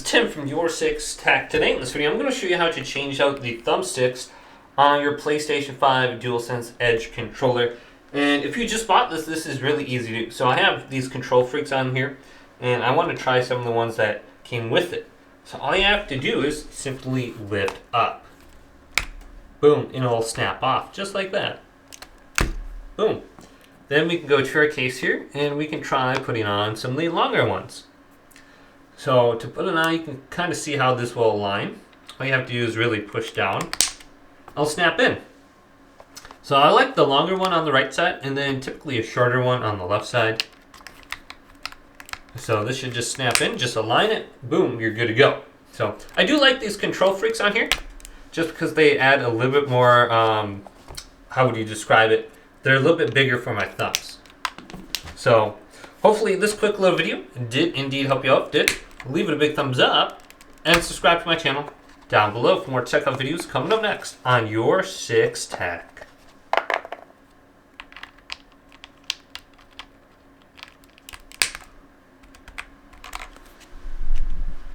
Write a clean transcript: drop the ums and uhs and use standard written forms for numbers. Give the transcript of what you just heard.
Tim from YourSixTech. Today in this video, I'm going to show you how to change out the thumbsticks on your PlayStation 5 DualSense Edge controller. And if you just bought this, this is really easy to do. So I have these control freaks on here, and I want to try some of the ones that came with it. So all you have to do is simply lift up. Boom, and it'll snap off, just like that. Boom. Then we can go to our case here, and we can try putting on some of the longer ones. So to put it on, you can kind of see how this will align. All you have to do is really push down. It'll snap in. So I like the longer one on the right side, and then typically a shorter one on the left side. So this should just snap in, just align it, boom, you're good to go. So I do like these control freaks on here, just because they add a little bit more, how would you describe it? They're a little bit bigger for my thumbs. So hopefully this quick little video did indeed help you out. Did leave it a big thumbs up and subscribe to my channel down below for more tech videos coming up next on YourSixTech.